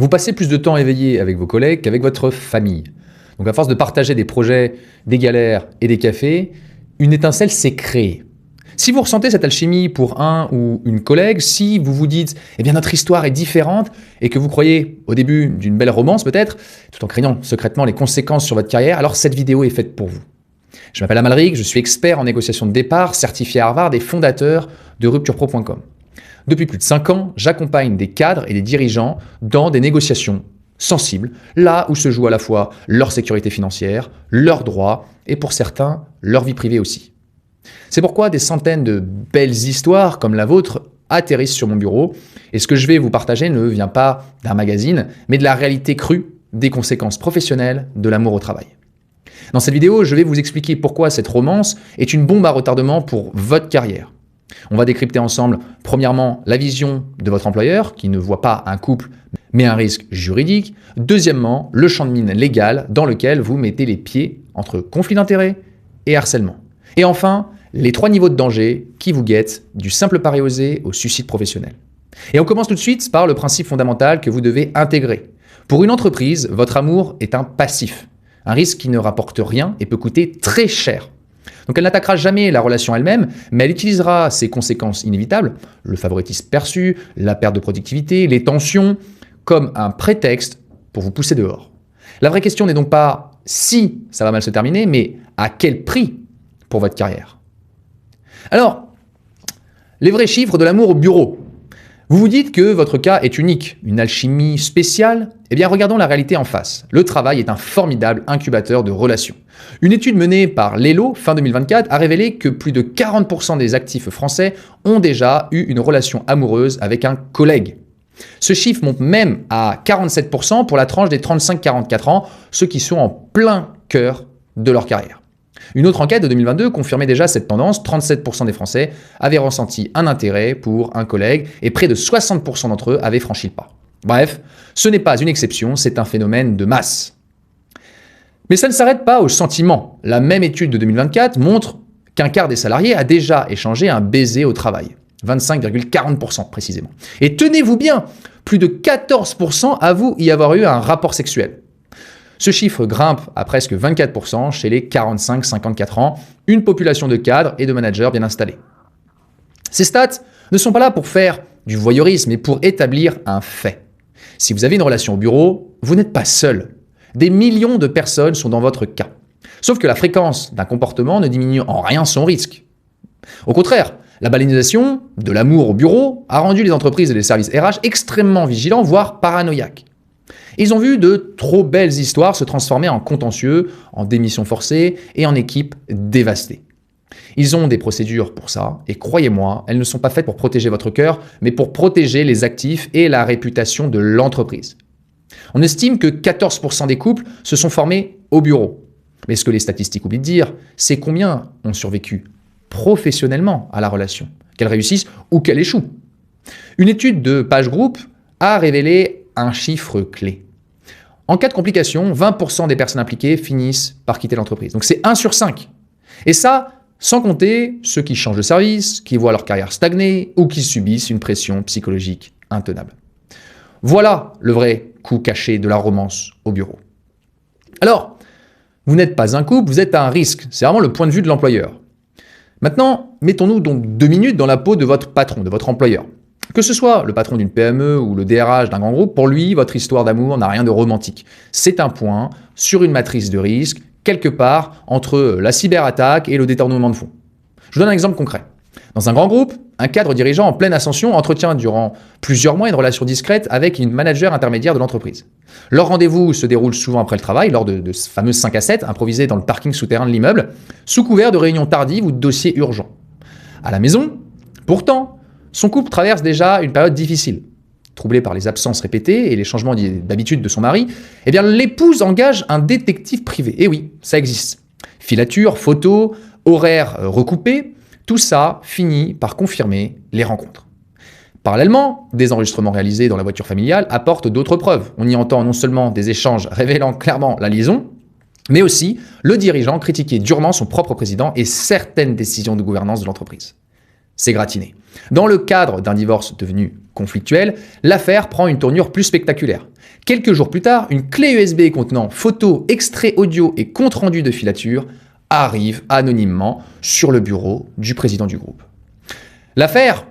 Vous passez plus de temps éveillé avec vos collègues qu'avec votre famille. Donc à force de partager des projets, des galères et des cafés, une étincelle s'est créée. Si vous ressentez cette alchimie pour un ou une collègue, si vous vous dites « eh bien notre histoire est différente » et que vous croyez au début d'une belle romance peut-être, tout en craignant secrètement les conséquences sur votre carrière, alors cette vidéo est faite pour vous. Je m'appelle Amalric, je suis expert en négociation de départ, certifié à Harvard et fondateur de rupturepro.com. Depuis plus de 5 ans, j'accompagne des cadres et des dirigeants dans des négociations sensibles, là où se joue à la fois leur sécurité financière, leurs droits et pour certains, leur vie privée aussi. C'est pourquoi des centaines de belles histoires comme la vôtre atterrissent sur mon bureau et ce que je vais vous partager ne vient pas d'un magazine, mais de la réalité crue des conséquences professionnelles de l'amour au travail. Dans cette vidéo, je vais vous expliquer pourquoi cette romance est une bombe à retardement pour votre carrière. On va décrypter ensemble, premièrement, la vision de votre employeur, qui ne voit pas un couple, mais un risque juridique. Deuxièmement, le champ de mine légal dans lequel vous mettez les pieds entre conflit d'intérêts et harcèlement. Et enfin, les 3 niveaux de danger qui vous guettent, du simple pari osé au suicide professionnel. Et on commence tout de suite par le principe fondamental que vous devez intégrer. Pour une entreprise, votre amour est un passif, un risque qui ne rapporte rien et peut coûter très cher. Donc elle n'attaquera jamais la relation elle-même, mais elle utilisera ses conséquences inévitables, le favoritisme perçu, la perte de productivité, les tensions, comme un prétexte pour vous pousser dehors. La vraie question n'est donc pas si ça va mal se terminer, mais à quel prix pour votre carrière. Alors, les vrais chiffres de l'amour au bureau. Vous vous dites que votre cas est unique, une alchimie spéciale? Eh bien, regardons la réalité en face. Le travail est un formidable incubateur de relations. Une étude menée par l'ELO, fin 2024, a révélé que plus de 40% des actifs français ont déjà eu une relation amoureuse avec un collègue. Ce chiffre monte même à 47% pour la tranche des 35-44 ans, ceux qui sont en plein cœur de leur carrière. Une autre enquête de 2022 confirmait déjà cette tendance. 37% des Français avaient ressenti un intérêt pour un collègue et près de 60% d'entre eux avaient franchi le pas. Bref, ce n'est pas une exception, c'est un phénomène de masse. Mais ça ne s'arrête pas au sentiment. La même étude de 2024 montre qu'un quart des salariés a déjà échangé un baiser au travail. 25,40% précisément. Et tenez-vous bien, plus de 14% avouent y avoir eu un rapport sexuel. Ce chiffre grimpe à presque 24% chez les 45-54 ans, une population de cadres et de managers bien installés. Ces stats ne sont pas là pour faire du voyeurisme, mais pour établir un fait. Si vous avez une relation au bureau, vous n'êtes pas seul. Des millions de personnes sont dans votre cas. Sauf que la fréquence d'un comportement ne diminue en rien son risque. Au contraire, la banalisation de l'amour au bureau a rendu les entreprises et les services RH extrêmement vigilants, voire paranoïaques. Ils ont vu de trop belles histoires se transformer en contentieux, en démissions forcées et en équipes dévastées. Ils ont des procédures pour ça, et croyez-moi, elles ne sont pas faites pour protéger votre cœur, mais pour protéger les actifs et la réputation de l'entreprise. On estime que 14% des couples se sont formés au bureau. Mais ce que les statistiques oublient de dire, c'est combien ont survécu professionnellement à la relation, qu'elle réussisse ou qu'elle échoue. Une étude de PageGroup a révélé un chiffre clé. En cas de complications, 20% des personnes impliquées finissent par quitter l'entreprise. Donc c'est 1 sur 5. Et ça, sans compter ceux qui changent de service, qui voient leur carrière stagner ou qui subissent une pression psychologique intenable. Voilà le vrai coût caché de la romance au bureau. Alors, vous n'êtes pas un couple, vous êtes à un risque. C'est vraiment le point de vue de l'employeur. Maintenant, mettons-nous donc 2 minutes dans la peau de votre patron, de votre employeur. Que ce soit le patron d'une PME ou le DRH d'un grand groupe, pour lui, votre histoire d'amour n'a rien de romantique. C'est un point sur une matrice de risque, quelque part entre la cyberattaque et le détournement de fonds. Je vous donne un exemple concret. Dans un grand groupe, un cadre dirigeant en pleine ascension entretient durant plusieurs mois une relation discrète avec une manager intermédiaire de l'entreprise. Leur rendez-vous se déroule souvent après le travail, lors de ce fameux 5 à 7 improvisé dans le parking souterrain de l'immeuble, sous couvert de réunions tardives ou de dossiers urgents. À la maison, pourtant, son couple traverse déjà une période difficile. Troublée par les absences répétées et les changements d'habitude de son mari, eh bien l'épouse engage un détective privé. Et oui, ça existe. Filature, photos, horaires recoupés, tout ça finit par confirmer les rencontres. Parallèlement, des enregistrements réalisés dans la voiture familiale apportent d'autres preuves. On y entend non seulement des échanges révélant clairement la liaison, mais aussi le dirigeant critiquer durement son propre président et certaines décisions de gouvernance de l'entreprise. C'est gratiné. Dans le cadre d'un divorce devenu conflictuelle, l'affaire prend une tournure plus spectaculaire. Quelques jours plus tard, une clé USB contenant photos, extraits audio et compte rendu de filature arrive anonymement sur le bureau du président du groupe. L'affaire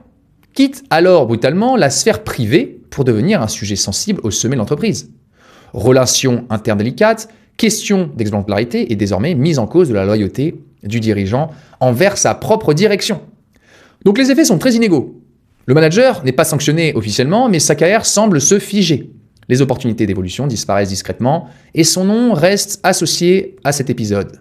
quitte alors brutalement la sphère privée pour devenir un sujet sensible au sommet de l'entreprise. Relations internes délicates, question d'exemplarité est désormais mise en cause de la loyauté du dirigeant envers sa propre direction. Donc les effets sont très inégaux. Le manager n'est pas sanctionné officiellement, mais sa carrière semble se figer. Les opportunités d'évolution disparaissent discrètement et son nom reste associé à cet épisode.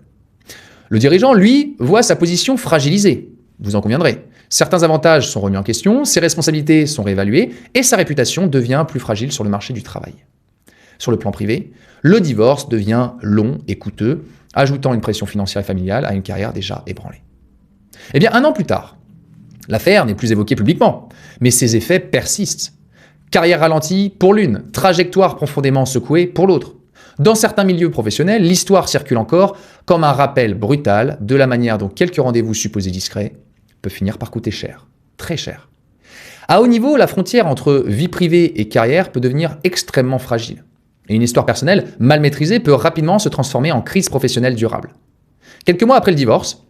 Le dirigeant, lui, voit sa position fragilisée, vous en conviendrez. Certains avantages sont remis en question, ses responsabilités sont réévaluées et sa réputation devient plus fragile sur le marché du travail. Sur le plan privé, le divorce devient long et coûteux, ajoutant une pression financière et familiale à une carrière déjà ébranlée. Eh bien, 1 an plus tard, l'affaire n'est plus évoquée publiquement, mais ses effets persistent. Carrière ralentie pour l'une, trajectoire profondément secouée pour l'autre. Dans certains milieux professionnels, l'histoire circule encore comme un rappel brutal de la manière dont quelques rendez-vous supposés discrets peuvent finir par coûter cher, très cher. À haut niveau, la frontière entre vie privée et carrière peut devenir extrêmement fragile. Et une histoire personnelle mal maîtrisée peut rapidement se transformer en crise professionnelle durable. Quelques mois après le divorce,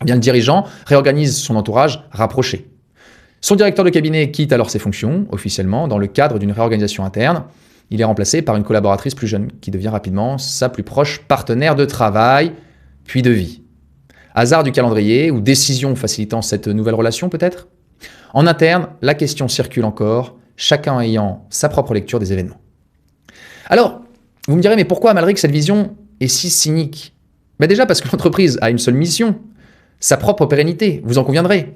le dirigeant réorganise son entourage rapproché. Son directeur de cabinet quitte alors ses fonctions, officiellement, dans le cadre d'une réorganisation interne. Il est remplacé par une collaboratrice plus jeune, qui devient rapidement sa plus proche partenaire de travail, puis de vie. Hasard du calendrier ou décision facilitant cette nouvelle relation peut-être ? En interne, la question circule encore, chacun ayant sa propre lecture des événements. Alors, vous me direz, mais pourquoi Amalric cette vision est si cynique ? Déjà parce que l'entreprise a une seule mission, sa propre pérennité, vous en conviendrez.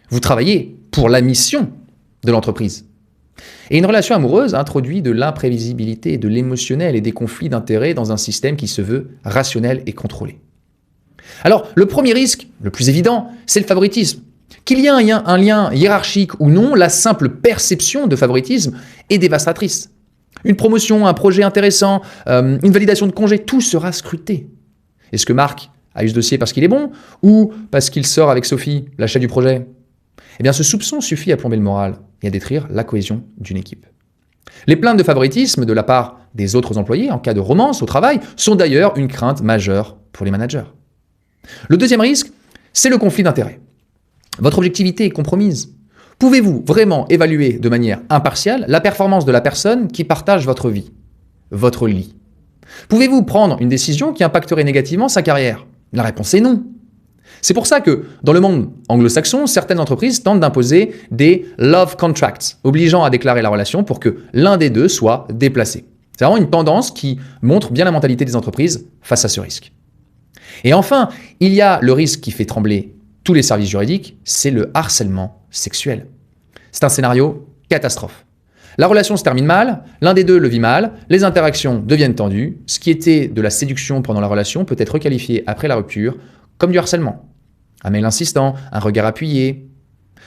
Vous travaillez pour la mission de l'entreprise. Et une relation amoureuse introduit de l'imprévisibilité, de l'émotionnel et des conflits d'intérêts dans un système qui se veut rationnel et contrôlé. Alors, le premier risque, le plus évident, c'est le favoritisme. Qu'il y ait un lien hiérarchique ou non, la simple perception de favoritisme est dévastatrice. Une promotion, un projet intéressant, une validation de congé, tout sera scruté. Est-ce que Marc a eu ce dossier parce qu'il est bon ou parce qu'il sort avec Sophie, la chef du projet ? Eh bien, ce soupçon suffit à plomber le moral et à détruire la cohésion d'une équipe. Les plaintes de favoritisme de la part des autres employés en cas de romance au travail sont d'ailleurs une crainte majeure pour les managers. Le deuxième risque, c'est le conflit d'intérêts. Votre objectivité est compromise. Pouvez-vous vraiment évaluer de manière impartiale la performance de la personne qui partage votre vie, votre lit ? Pouvez-vous prendre une décision qui impacterait négativement sa carrière ? La réponse est non. C'est pour ça que, dans le monde anglo-saxon, certaines entreprises tentent d'imposer des love contracts, obligeant à déclarer la relation pour que l'un des deux soit déplacé. C'est vraiment une tendance qui montre bien la mentalité des entreprises face à ce risque. Et enfin, il y a le risque qui fait trembler tous les services juridiques, c'est le harcèlement sexuel. C'est un scénario catastrophe. La relation se termine mal, l'un des deux le vit mal, les interactions deviennent tendues, ce qui était de la séduction pendant la relation peut être requalifié après la rupture comme du harcèlement. Un mail insistant, un regard appuyé.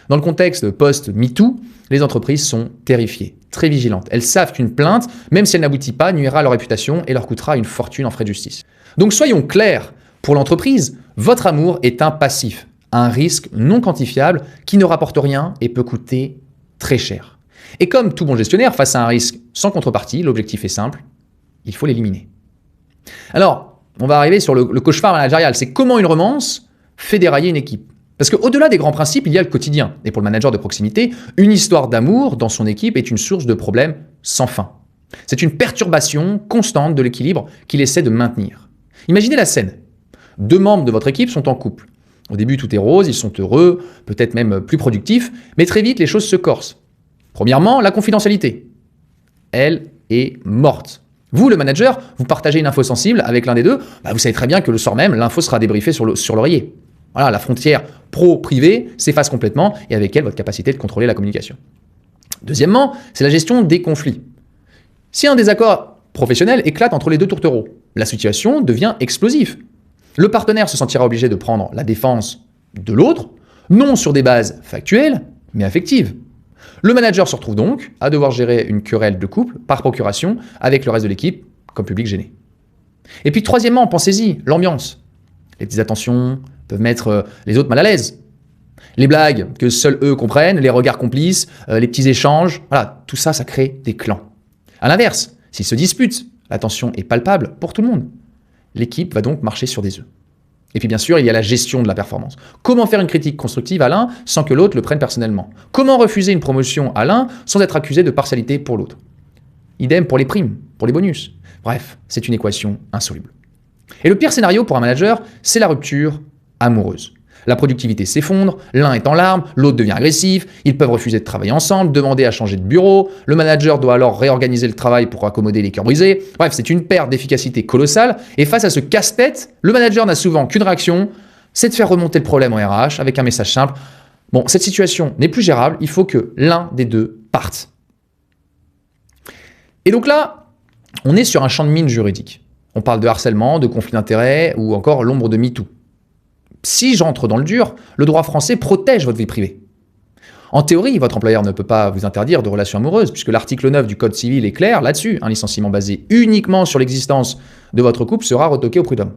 Dans le contexte post-MeToo, les entreprises sont terrifiées, très vigilantes. Elles savent qu'une plainte, même si elle n'aboutit pas, nuira à leur réputation et leur coûtera une fortune en frais de justice. Donc soyons clairs, pour l'entreprise, votre amour est un passif, un risque non quantifiable qui ne rapporte rien et peut coûter très cher. Et comme tout bon gestionnaire, face à un risque sans contrepartie, l'objectif est simple, il faut l'éliminer. Alors, on va arriver sur le cauchemar managérial, c'est comment une romance fait dérailler une équipe. Parce qu'au-delà des grands principes, il y a le quotidien. Et pour le manager de proximité, une histoire d'amour dans son équipe est une source de problèmes sans fin. C'est une perturbation constante de l'équilibre qu'il essaie de maintenir. Imaginez la scène. 2 membres de votre équipe sont en couple. Au début, tout est rose, ils sont heureux, peut-être même plus productifs, mais très vite, les choses se corsent. Premièrement, la confidentialité. Elle est morte. Vous, le manager, vous partagez une info sensible avec l'un des deux, vous savez très bien que le soir même, l'info sera débriefée sur l'oreiller. Voilà, la frontière pro-privé s'efface complètement et avec elle, votre capacité de contrôler la communication. Deuxièmement, c'est la gestion des conflits. Si un désaccord professionnel éclate entre les 2 tourtereaux, la situation devient explosive. Le partenaire se sentira obligé de prendre la défense de l'autre, non sur des bases factuelles, mais affectives. Le manager se retrouve donc à devoir gérer une querelle de couple par procuration avec le reste de l'équipe comme public gêné. Et puis troisièmement, pensez-y, l'ambiance. Les petites attentions peuvent mettre les autres mal à l'aise. Les blagues que seuls eux comprennent, les regards complices, les petits échanges, voilà, tout ça, ça crée des clans. À l'inverse, s'ils se disputent, la tension est palpable pour tout le monde. L'équipe va donc marcher sur des œufs. Et puis bien sûr, il y a la gestion de la performance. Comment faire une critique constructive à l'un sans que l'autre le prenne personnellement? Comment refuser une promotion à l'un sans être accusé de partialité pour l'autre? Idem pour les primes, pour les bonus. Bref, c'est une équation insoluble. Et le pire scénario pour un manager, c'est la rupture amoureuse. La productivité s'effondre, l'un est en larmes, l'autre devient agressif, ils peuvent refuser de travailler ensemble, demander à changer de bureau, le manager doit alors réorganiser le travail pour accommoder les cœurs brisés. Bref, c'est une perte d'efficacité colossale, et face à ce casse-tête, le manager n'a souvent qu'une réaction, c'est de faire remonter le problème en RH avec un message simple. Bon, cette situation n'est plus gérable, il faut que l'un des deux parte. Et donc là, on est sur un champ de mine juridique. On parle de harcèlement, de conflit d'intérêts ou encore l'ombre de MeToo. Si j'entre dans le dur, le droit français protège votre vie privée. En théorie, votre employeur ne peut pas vous interdire de relations amoureuses, puisque l'article 9 du Code civil est clair là-dessus. Un licenciement basé uniquement sur l'existence de votre couple sera retoqué au prud'homme.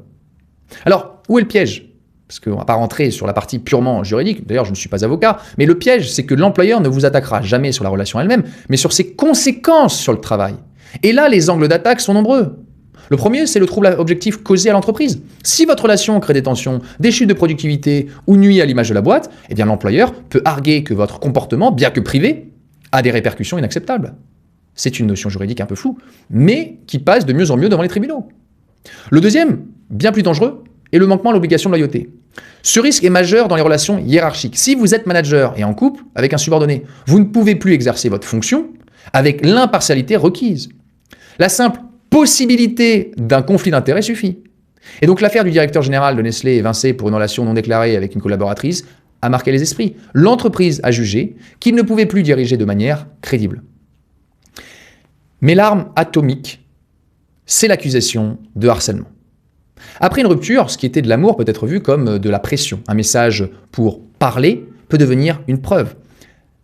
Alors, où est le piège? Parce qu'on ne va pas rentrer sur la partie purement juridique, d'ailleurs je ne suis pas avocat, mais le piège c'est que l'employeur ne vous attaquera jamais sur la relation elle-même, mais sur ses conséquences sur le travail. Et là, les angles d'attaque sont nombreux. Le premier, c'est le trouble objectif causé à l'entreprise. Si votre relation crée des tensions, des chutes de productivité ou nuit à l'image de la boîte, eh bien l'employeur peut arguer que votre comportement, bien que privé, a des répercussions inacceptables. C'est une notion juridique un peu floue, mais qui passe de mieux en mieux devant les tribunaux. Le deuxième, bien plus dangereux, est le manquement à l'obligation de loyauté. Ce risque est majeur dans les relations hiérarchiques. Si vous êtes manager et en couple avec un subordonné, vous ne pouvez plus exercer votre fonction avec l'impartialité requise. La simple possibilité d'un conflit d'intérêts suffit. Et donc l'affaire du directeur général de Nestlé évincé pour une relation non déclarée avec une collaboratrice a marqué les esprits. L'entreprise a jugé qu'il ne pouvait plus diriger de manière crédible. Mais l'arme atomique, c'est l'accusation de harcèlement. Après une rupture, ce qui était de l'amour peut être vu comme de la pression. Un message pour parler peut devenir une preuve.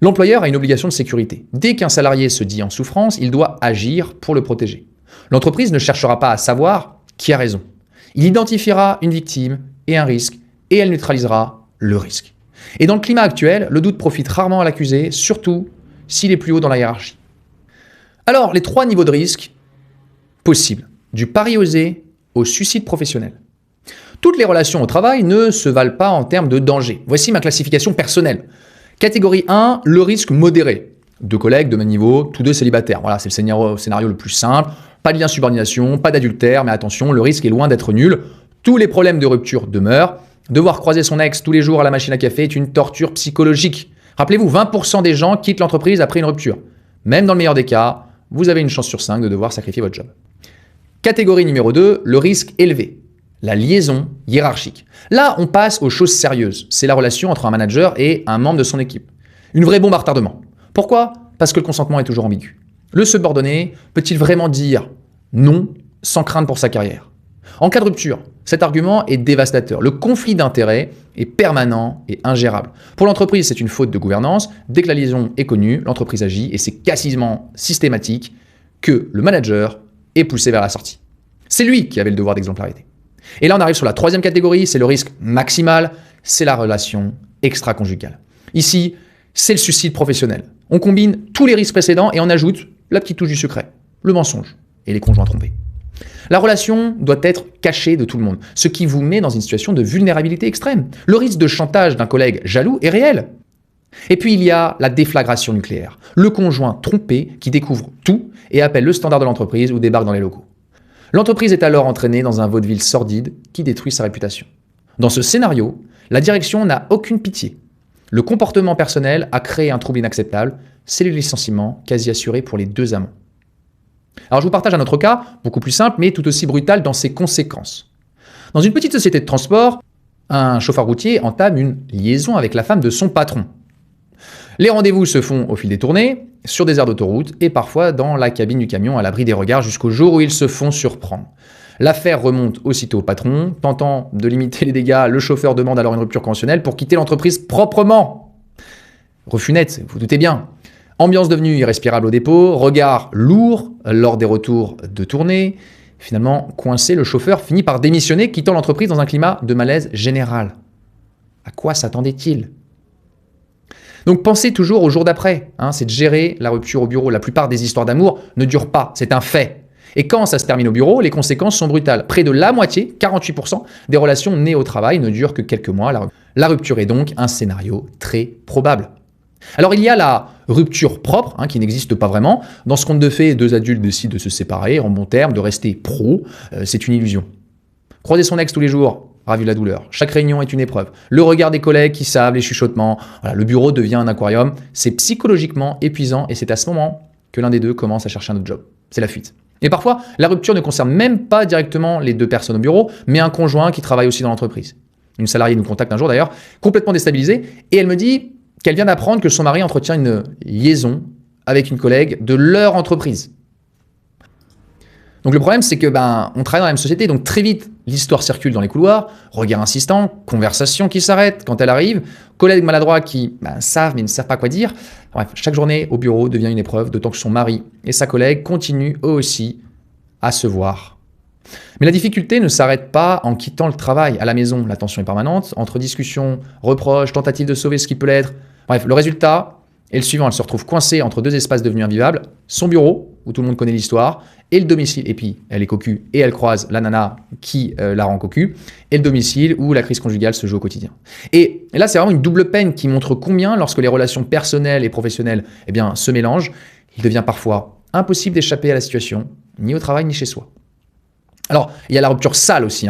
L'employeur a une obligation de sécurité. Dès qu'un salarié se dit en souffrance, il doit agir pour le protéger. L'entreprise ne cherchera pas à savoir qui a raison. Il identifiera une victime et un risque, et elle neutralisera le risque. Et dans le climat actuel, le doute profite rarement à l'accusé, surtout s'il est plus haut dans la hiérarchie. Alors, les 3 niveaux de risque possibles, du pari osé au suicide professionnel. Toutes les relations au travail ne se valent pas en termes de danger. Voici ma classification personnelle. Catégorie 1, le risque modéré. 2 collègues de même niveau, tous 2 célibataires. Voilà, c'est le scénario le plus simple. Pas de lien-subordination, pas d'adultère, mais attention, le risque est loin d'être nul. Tous les problèmes de rupture demeurent. Devoir croiser son ex tous les jours à la machine à café est une torture psychologique. Rappelez-vous, 20% des gens quittent l'entreprise après une rupture. Même dans le meilleur des cas, vous avez une chance sur 5 de devoir sacrifier votre job. Catégorie numéro 2, le risque élevé. La liaison hiérarchique. Là, on passe aux choses sérieuses. C'est la relation entre un manager et un membre de son équipe. Une vraie bombe à retardement. Pourquoi? Parce que le consentement est toujours ambigu. Le subordonné peut-il vraiment dire non sans crainte pour sa carrière? En cas de rupture, cet argument est dévastateur. Le conflit d'intérêts est permanent et ingérable. Pour l'entreprise, c'est une faute de gouvernance. Dès que la liaison est connue, l'entreprise agit et c'est quasiment systématique que le manager est poussé vers la sortie. C'est lui qui avait le devoir d'exemplarité. Et là, on arrive sur la 3e catégorie, c'est le risque maximal, c'est la relation extra-conjugale. Ici, c'est le suicide professionnel. On combine tous les risques précédents et on ajoute la petite touche du secret, le mensonge et les conjoints trompés. La relation doit être cachée de tout le monde, ce qui vous met dans une situation de vulnérabilité extrême. Le risque de chantage d'un collègue jaloux est réel. Et puis il y a la déflagration nucléaire, le conjoint trompé qui découvre tout et appelle le standard de l'entreprise ou débarque dans les locaux. L'entreprise est alors entraînée dans un vaudeville sordide qui détruit sa réputation. Dans ce scénario, la direction n'a aucune pitié. Le comportement personnel a créé un trouble inacceptable, c'est le licenciement quasi assuré pour les 2 amants. Alors je vous partage un autre cas, beaucoup plus simple, mais tout aussi brutal dans ses conséquences. Dans une petite société de transport, un chauffeur routier entame une liaison avec la femme de son patron. Les rendez-vous se font au fil des tournées, sur des aires d'autoroute et parfois dans la cabine du camion à l'abri des regards jusqu'au jour où ils se font surprendre. L'affaire remonte aussitôt au patron. Tentant de limiter les dégâts, le chauffeur demande alors une rupture conventionnelle pour quitter l'entreprise proprement. Refus net, vous doutez bien. Ambiance devenue irrespirable au dépôt, regard lourd lors des retours de tournée. Finalement, coincé, le chauffeur finit par démissionner, quittant l'entreprise dans un climat de malaise général. À quoi s'attendait-il? Donc pensez toujours au jour d'après, c'est de gérer la rupture au bureau. La plupart des histoires d'amour ne durent pas, c'est un fait. Et quand ça se termine au bureau, les conséquences sont brutales. Près de la moitié, 48%, des relations nées au travail ne durent que quelques mois. La rupture est donc un scénario très probable. Alors il y a la rupture propre, qui n'existe pas vraiment. Dans ce conte de fées, deux adultes décident de se séparer en bons termes, de rester pro. C'est une illusion. Croiser son ex tous les jours, ravi de la douleur. Chaque réunion est une épreuve. Le regard des collègues qui savent, les chuchotements. Voilà, le bureau devient un aquarium. C'est psychologiquement épuisant et c'est à ce moment que l'un des deux commence à chercher un autre job. C'est la fuite. Et parfois, la rupture ne concerne même pas directement les deux personnes au bureau, mais un conjoint qui travaille aussi dans l'entreprise. Une salariée nous contacte un jour d'ailleurs, complètement déstabilisée, et elle me dit qu'elle vient d'apprendre que son mari entretient une liaison avec une collègue de leur entreprise. Donc le problème, c'est que on travaille dans la même société, donc très vite, l'histoire circule dans les couloirs, regard insistant, conversation qui s'arrête quand elle arrive, collègues maladroits qui savent mais ne savent pas quoi dire. Bref, chaque journée au bureau devient une épreuve, d'autant que son mari et sa collègue continuent eux aussi à se voir. Mais la difficulté ne s'arrête pas en quittant le travail. À la maison, la tension est permanente, entre discussions, reproches, tentatives de sauver ce qui peut l'être. Bref, le résultat est le suivant, elle se retrouve coincée entre deux espaces devenus invivables, son bureau, où tout le monde connaît l'histoire, et le domicile. Et puis, elle est cocu et elle croise la nana qui la rend cocu, et le domicile où la crise conjugale se joue au quotidien. Et là, c'est vraiment une double peine qui montre combien, lorsque les relations personnelles et professionnelles se mélangent, il devient parfois impossible d'échapper à la situation, ni au travail, ni chez soi. Alors, il y a la rupture sale aussi.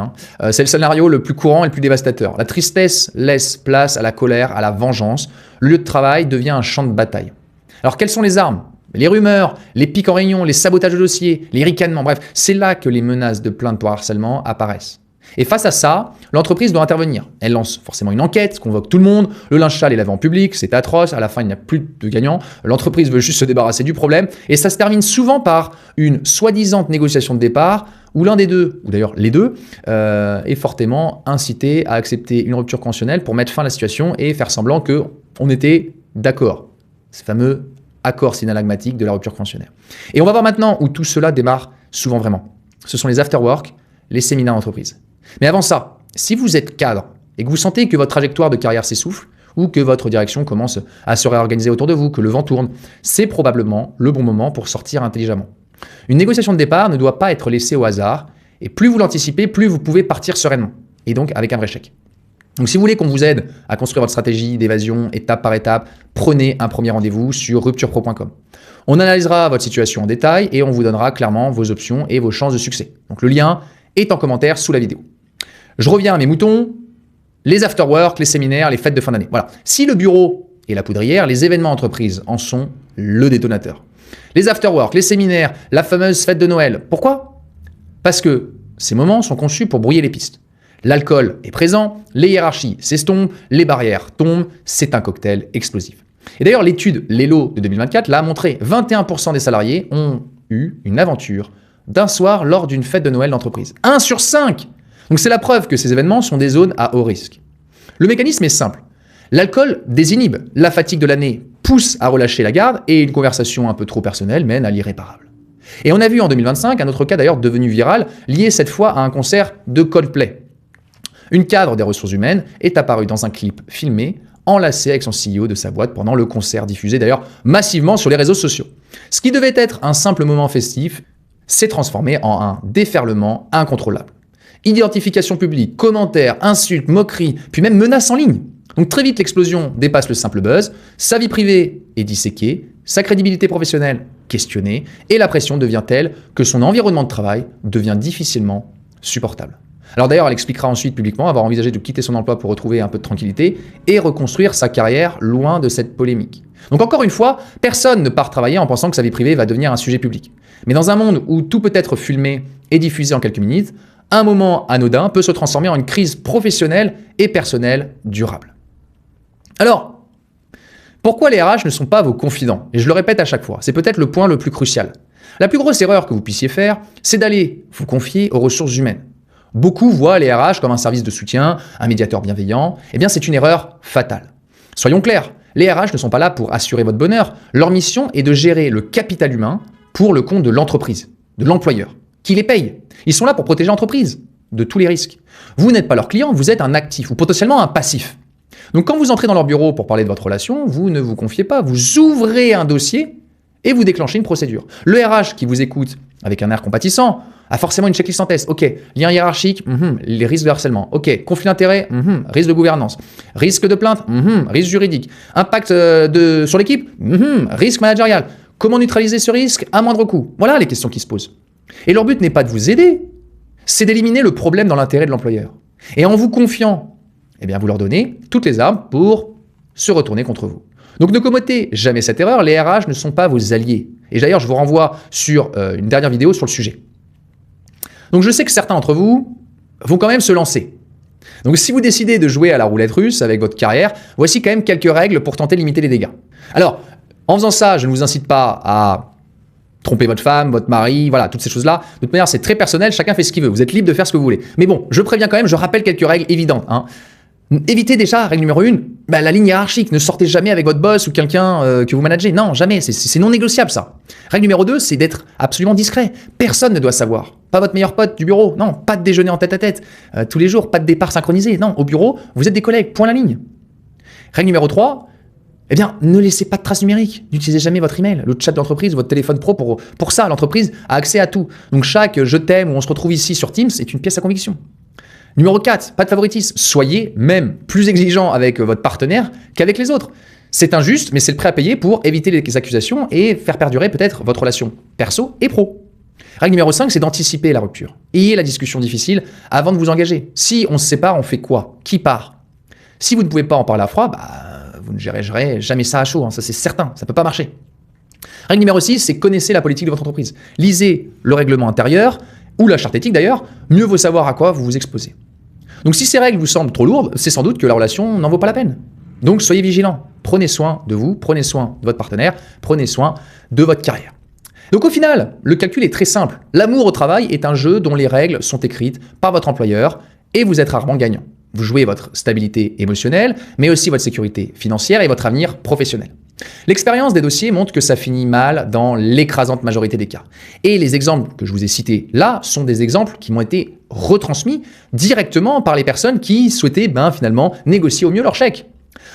C'est le scénario le plus courant et le plus dévastateur. La tristesse laisse place à la colère, à la vengeance. Le lieu de travail devient un champ de bataille. Alors, quelles sont les armes ? Les rumeurs, les pics en réunion, les sabotages de dossiers, les ricanements, bref, c'est là que les menaces de plainte pour harcèlement apparaissent. Et face à ça, l'entreprise doit intervenir. Elle lance forcément une enquête, convoque tout le monde, le linge sale est lavé en public, c'est atroce, à la fin il n'y a plus de gagnant, l'entreprise veut juste se débarrasser du problème, et ça se termine souvent par une soi-disant négociation de départ, où l'un des deux, ou d'ailleurs les deux, est fortement incité à accepter une rupture conventionnelle pour mettre fin à la situation et faire semblant qu'on était d'accord. Ces fameux accords synalagmatiques de la rupture conventionnelle. Et on va voir maintenant où tout cela démarre souvent vraiment. Ce sont les after-work, les séminaires d'entreprise. Mais avant ça, si vous êtes cadre et que vous sentez que votre trajectoire de carrière s'essouffle ou que votre direction commence à se réorganiser autour de vous, que le vent tourne, c'est probablement le bon moment pour sortir intelligemment. Une négociation de départ ne doit pas être laissée au hasard et plus vous l'anticipez, plus vous pouvez partir sereinement et donc avec un vrai chèque. Donc si vous voulez qu'on vous aide à construire votre stratégie d'évasion étape par étape, prenez un premier rendez-vous sur rupturepro.com. On analysera votre situation en détail et on vous donnera clairement vos options et vos chances de succès. Donc le lien est en commentaire sous la vidéo. Je reviens à mes moutons, les afterwork, les séminaires, les fêtes de fin d'année. Voilà. Si le bureau est la poudrière, les événements entreprises en sont le détonateur. Les afterwork, les séminaires, la fameuse fête de Noël. Pourquoi ? Parce que ces moments sont conçus pour brouiller les pistes. L'alcool est présent, les hiérarchies s'estompent, les barrières tombent, c'est un cocktail explosif. Et d'ailleurs, l'étude Lelo de 2024 l'a montré, 21% des salariés ont eu une aventure d'un soir lors d'une fête de Noël d'entreprise. 1 sur 5 ! Donc c'est la preuve que ces événements sont des zones à haut risque. Le mécanisme est simple. L'alcool désinhibe, la fatigue de l'année pousse à relâcher la garde et une conversation un peu trop personnelle mène à l'irréparable. Et on a vu en 2025 un autre cas d'ailleurs devenu viral, lié cette fois à un concert de Coldplay. Une cadre des ressources humaines est apparue dans un clip filmé, enlacée avec son CEO de sa boîte pendant le concert, diffusé d'ailleurs massivement sur les réseaux sociaux. Ce qui devait être un simple moment festif s'est transformé en un déferlement incontrôlable. Identification publique, commentaires, insultes, moqueries, puis même menaces en ligne. Donc très vite, l'explosion dépasse le simple buzz, sa vie privée est disséquée, sa crédibilité professionnelle questionnée, et la pression devient telle que son environnement de travail devient difficilement supportable. Alors d'ailleurs, elle expliquera ensuite publiquement avoir envisagé de quitter son emploi pour retrouver un peu de tranquillité et reconstruire sa carrière loin de cette polémique. Donc encore une fois, personne ne part travailler en pensant que sa vie privée va devenir un sujet public. Mais dans un monde où tout peut être filmé et diffusé en quelques minutes, un moment anodin peut se transformer en une crise professionnelle et personnelle durable. Alors, pourquoi les RH ne sont pas vos confidents ? Et je le répète à chaque fois, c'est peut-être le point le plus crucial. La plus grosse erreur que vous puissiez faire, c'est d'aller vous confier aux ressources humaines. Beaucoup voient les RH comme un service de soutien, un médiateur bienveillant. Eh bien, c'est une erreur fatale. Soyons clairs, les RH ne sont pas là pour assurer votre bonheur. Leur mission est de gérer le capital humain pour le compte de l'entreprise, de l'employeur, qui les paye. Ils sont là pour protéger l'entreprise de tous les risques. Vous n'êtes pas leur client, vous êtes un actif ou potentiellement un passif. Donc quand vous entrez dans leur bureau pour parler de votre relation, vous ne vous confiez pas, vous ouvrez un dossier et vous déclenchez une procédure. Le RH qui vous écoute avec un air compatissant a forcément une checklist en test. Ok, lien hiérarchique, les risques de harcèlement. Ok, conflit d'intérêt, risque de gouvernance. Risque de plainte, risque juridique. Impact sur l'équipe, risque managérial. Comment neutraliser ce risque à moindre coût? Voilà les questions qui se posent. Et leur but n'est pas de vous aider, c'est d'éliminer le problème dans l'intérêt de l'employeur. Et en vous confiant, eh bien vous leur donnez toutes les armes pour se retourner contre vous. Donc ne commettez jamais cette erreur, les RH ne sont pas vos alliés. Et d'ailleurs, je vous renvoie sur une dernière vidéo sur le sujet. Donc je sais que certains d'entre vous vont quand même se lancer. Donc si vous décidez de jouer à la roulette russe avec votre carrière, voici quand même quelques règles pour tenter de limiter les dégâts. Alors, en faisant ça, je ne vous incite pas à tromper votre femme, votre mari, voilà, toutes ces choses-là. De toute manière, c'est très personnel, chacun fait ce qu'il veut. Vous êtes libre de faire ce que vous voulez. Mais bon, je préviens quand même, je rappelle quelques règles évidentes. Évitez déjà, règle numéro 1, la ligne hiérarchique. Ne sortez jamais avec votre boss ou quelqu'un que vous managez. Non, jamais. C'est non négociable, ça. Règle numéro 2, c'est d'être absolument discret. Personne ne doit savoir. Pas votre meilleur pote du bureau. Non, pas de déjeuner en tête-à-tête. Tous les jours, pas de départ synchronisé. Non, au bureau, vous êtes des collègues. Point la ligne. Règle numéro 3, eh bien, ne laissez pas de traces numériques. N'utilisez jamais votre email, le chat d'entreprise, votre téléphone pro. Pour ça, l'entreprise a accès à tout. Donc, chaque je t'aime ou on se retrouve ici sur Teams est une pièce à conviction. Numéro 4, pas de favoritisme. Soyez même plus exigeant avec votre partenaire qu'avec les autres. C'est injuste, mais c'est le prêt à payer pour éviter les accusations et faire perdurer peut-être votre relation perso et pro. Règle numéro 5, c'est d'anticiper la rupture. Ayez la discussion difficile avant de vous engager. Si on se sépare, on fait quoi? Qui part? Si vous ne pouvez pas en parler à froid, vous ne gérerez jamais ça à chaud, ça c'est certain, ça ne peut pas marcher. Règle numéro 6, c'est connaissez la politique de votre entreprise. Lisez le règlement intérieur, ou la charte éthique d'ailleurs, mieux vaut savoir à quoi vous vous exposez. Donc si ces règles vous semblent trop lourdes, c'est sans doute que la relation n'en vaut pas la peine. Donc soyez vigilants, prenez soin de vous, prenez soin de votre partenaire, prenez soin de votre carrière. Donc au final, le calcul est très simple. L'amour au travail est un jeu dont les règles sont écrites par votre employeur et vous êtes rarement gagnant. Vous jouez votre stabilité émotionnelle, mais aussi votre sécurité financière et votre avenir professionnel. L'expérience des dossiers montre que ça finit mal dans l'écrasante majorité des cas. Et les exemples que je vous ai cités là sont des exemples qui m'ont été retransmis directement par les personnes qui souhaitaient finalement négocier au mieux leur chèque.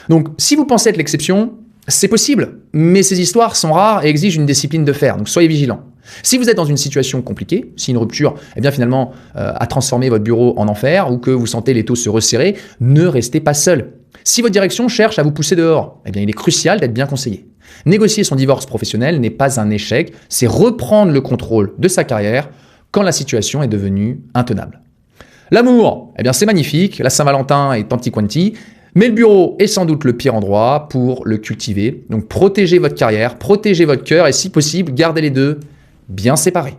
Donc si vous pensez être l'exception, c'est possible, mais ces histoires sont rares et exigent une discipline de fer, donc soyez vigilants. Si vous êtes dans une situation compliquée, si une rupture finalement a transformé votre bureau en enfer ou que vous sentez les taux se resserrer, ne restez pas seul. Si votre direction cherche à vous pousser dehors, il est crucial d'être bien conseillé. Négocier son divorce professionnel n'est pas un échec, c'est reprendre le contrôle de sa carrière quand la situation est devenue intenable. L'amour, c'est magnifique, la Saint-Valentin est tanti quanti, mais le bureau est sans doute le pire endroit pour le cultiver. Donc protégez votre carrière, protégez votre cœur et si possible, gardez les deux bien séparés.